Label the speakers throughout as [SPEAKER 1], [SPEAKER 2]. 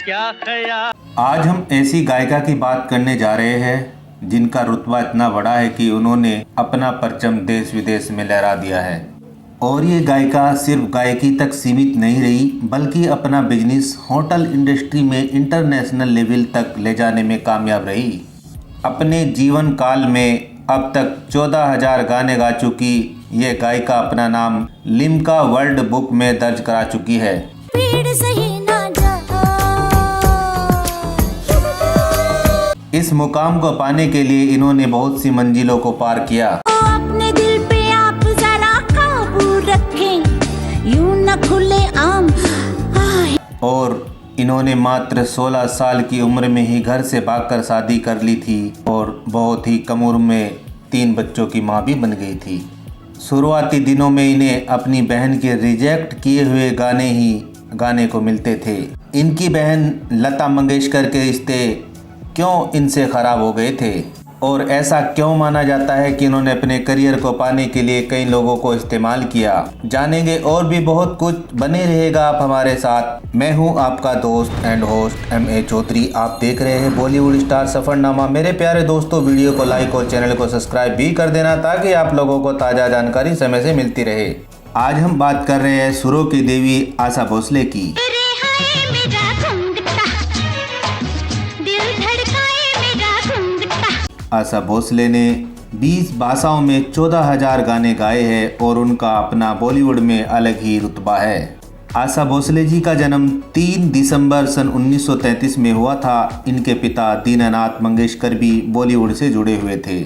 [SPEAKER 1] क्या ख्याल।
[SPEAKER 2] आज हम ऐसी गायिका की बात करने जा रहे हैं जिनका रुतबा इतना बड़ा है कि उन्होंने अपना परचम देश विदेश में लहरा दिया है। और ये गायिका सिर्फ गायकी तक सीमित नहीं रही बल्कि अपना बिजनेस होटल इंडस्ट्री में इंटरनेशनल लेवल तक ले जाने में कामयाब रही। अपने जीवन काल में अब तक 14,000 गाने गा चुकी ये गायिका अपना नाम लिम्का वर्ल्ड बुक में दर्ज करा चुकी है। इस मुकाम को पाने के लिए इन्होंने बहुत सी मंजिलों को पार किया।
[SPEAKER 3] अपने दिल पे आप जरा काबू रखें, यूं न खुले आम।
[SPEAKER 2] और इन्होंने मात्र 16 साल की उम्र में ही घर से भागकर शादी कर ली थी और बहुत ही कम उम्र में 3 बच्चों की मां भी बन गई थी। शुरुआती दिनों में इन्हें अपनी बहन के रिजेक्ट किए हुए गाने ही गाने को मिलते थे। इनकी बहन लता मंगेशकर के रिश्ते क्यों इनसे ख़राब हो गए थे और ऐसा क्यों माना जाता है कि इन्होंने अपने करियर को पाने के लिए कई लोगों को इस्तेमाल किया, जानेंगे। और भी बहुत कुछ, बने रहेगा आप हमारे साथ। मैं हूं आपका दोस्त एंड होस्ट MA चौधरी। आप देख रहे हैं बॉलीवुड स्टार सफरनामा। मेरे प्यारे दोस्तों, वीडियो को लाइक और चैनल को सब्सक्राइब भी कर देना ताकि आप लोगों को ताज़ा जानकारी समय से मिलती रहे। आज हम बात कर रहे हैं सुरों की देवी आशा भोसले की। आशा भोसले ने 20 भाषाओं में 14,000 गाने गाए हैं और उनका अपना बॉलीवुड में अलग ही रुतबा है। आशा भोसले जी का जन्म 3 दिसंबर सन 1933 में हुआ था। इनके पिता दीनानाथ मंगेशकर भी बॉलीवुड से जुड़े हुए थे।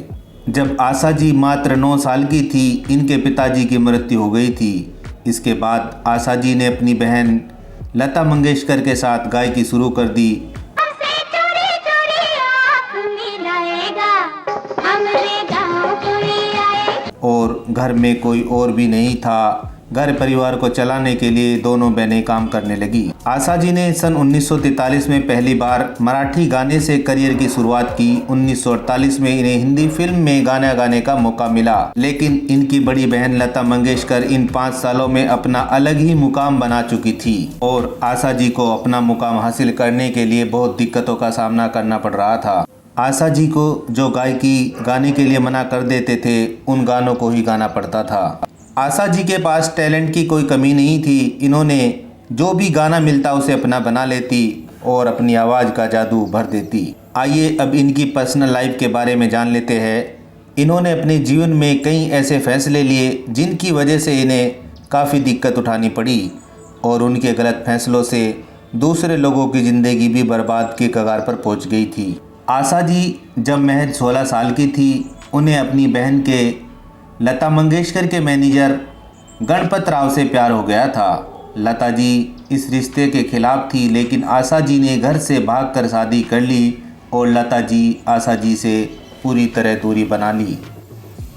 [SPEAKER 2] जब आशा जी मात्र 9 साल की थी, इनके पिताजी की मृत्यु हो गई थी। इसके बाद आशा जी ने अपनी बहन लता मंगेशकर के साथ गायकी शुरू कर दी और घर में कोई और भी नहीं था। घर परिवार को चलाने के लिए दोनों बहनें काम करने लगी। आशा जी ने सन 1943 में पहली बार मराठी गाने से करियर की शुरुआत की। 1948 में इन्हें हिंदी फिल्म में गाना गाने का मौका मिला, लेकिन इनकी बड़ी बहन लता मंगेशकर इन 5 सालों में अपना अलग ही मुकाम बना चुकी थी और आशा जी को अपना मुकाम हासिल करने के लिए बहुत दिक्कतों का सामना करना पड़ रहा था। आशा जी को जो गायकी गाने के लिए मना कर देते थे, उन गानों को ही गाना पड़ता था। आशा जी के पास टैलेंट की कोई कमी नहीं थी। इन्होंने जो भी गाना मिलता उसे अपना बना लेती और अपनी आवाज़ का जादू भर देती। आइए अब इनकी पर्सनल लाइफ के बारे में जान लेते हैं। इन्होंने अपने जीवन में कई ऐसे फैसले लिए जिनकी वजह से इन्हें काफ़ी दिक्कत उठानी पड़ी और उनके गलत फैसलों से दूसरे लोगों की ज़िंदगी भी बर्बाद के कगार पर पहुँच गई थी। आशा जी जब महज 16 साल की थी, उन्हें अपनी बहन के लता मंगेशकर के मैनेजर गणपत राव से प्यार हो गया था। लता जी इस रिश्ते के खिलाफ थी, लेकिन आशा जी ने घर से भागकर शादी कर ली और लता जी आशा जी से पूरी तरह दूरी बना ली।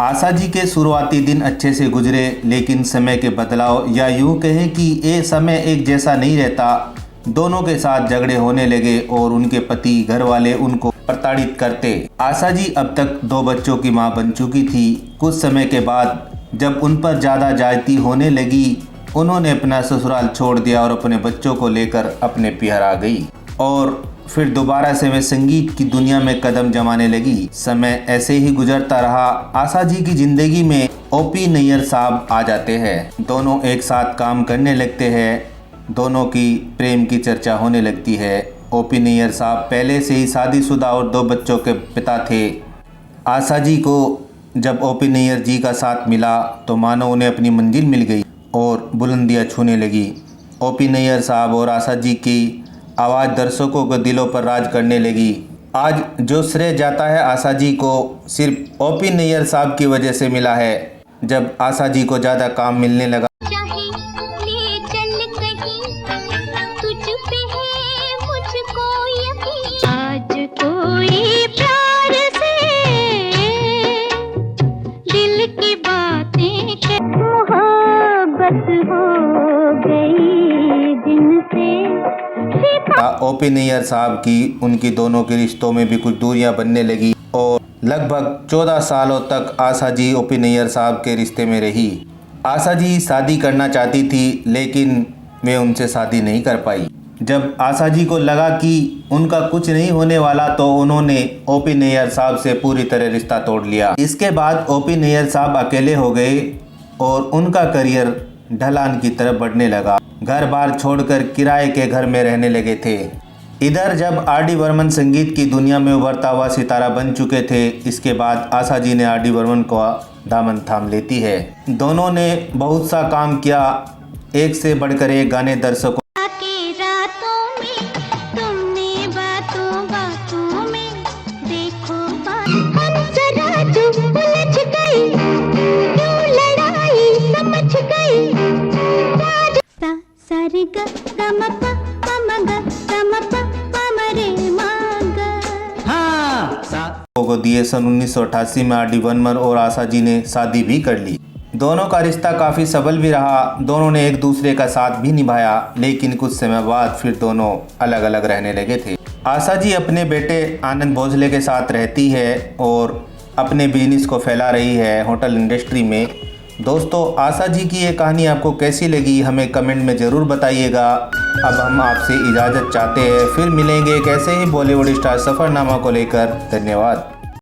[SPEAKER 2] आशा जी के शुरुआती दिन अच्छे से गुजरे, लेकिन समय के बदलाव या यूँ कहें कि ये समय एक जैसा नहीं रहता। दोनों के साथ झगड़े होने लगे और उनके पति घर वाले उनको प्रताड़ित करते। आशा जी अब तक 2 बच्चों की मां बन चुकी थी। कुछ समय के बाद जब उन पर ज़्यादा जायती होने लगी, उन्होंने अपना ससुराल छोड़ दिया और अपने बच्चों को लेकर अपने पियर आ गई और फिर दोबारा से वे संगीत की दुनिया में कदम जमाने लगी। समय ऐसे ही गुजरता रहा। आशा जी की ज़िंदगी में OP नैयर साहब आ जाते हैं। दोनों एक साथ काम करने लगते हैं। दोनों की प्रेम की चर्चा होने लगती है। OP नैयर साहब पहले से ही शादीशुदा और 2 बच्चों के पिता थे। आशा जी को जब OP नैयर जी का साथ मिला तो मानो उन्हें अपनी मंजिल मिल गई और बुलंदियां छूने लगी। OP नैयर साहब और आशा जी की आवाज़ दर्शकों के दिलों पर राज करने लगी। आज जो श्रेय जाता है आशा जी को, सिर्फ OP नैयर साहब की वजह से मिला है। जब आशा जी को ज़्यादा काम मिलने लगा, OP नैयर साहब की उनकी दोनों के रिश्तों में भी कुछ दूरियां बनने लगी और लगभग 14 सालों तक आशा जी OP नैयर साहब के रिश्ते में रही। आशा जी शादी करना चाहती थी, लेकिन वे उनसे शादी नहीं कर पाई। जब आशा जी को लगा कि उनका कुछ नहीं होने वाला तो उन्होंने ओपी नैयर साहब से पूरी तरह रिश्ता तोड़ लिया। इसके बाद ओपी नैयर साहब अकेले हो गए और उनका करियर ढलान की तरफ बढ़ने लगा। घर बार छोड़कर किराए के घर में रहने लगे थे। इधर जब आर.डी. बर्मन संगीत की दुनिया में उभरता हुआ सितारा बन चुके थे, इसके बाद आशा जी ने आर.डी. बर्मन को दामन थाम लेती है। दोनों ने बहुत सा काम किया, एक से बढ़कर एक गाने दर्शकों
[SPEAKER 3] के रातों में तुमने बातों बातों में देखो हम जरा जो उलझ गए, क्यों लड़ाई समझ गए। सा सारे ग म प म ग म प म रे म ग।
[SPEAKER 2] को दिए। सन 1988 में आर.डी. बर्मन और आशा जी ने शादी भी कर ली। दोनों का रिश्ता काफ़ी सबल भी रहा, दोनों ने एक दूसरे का साथ भी निभाया, लेकिन कुछ समय बाद फिर दोनों अलग अलग रहने लगे थे। आशा जी अपने बेटे आनंद भोसले के साथ रहती है और अपने बिजनेस को फैला रही है होटल इंडस्ट्री में। दोस्तों, आशा जी की ये कहानी आपको कैसी लगी हमें कमेंट में ज़रूर बताइएगा। अब हम आपसे इजाज़त चाहते हैं, फिर मिलेंगे एक ऐसे ही बॉलीवुड स्टार सफ़रनामा को लेकर। धन्यवाद।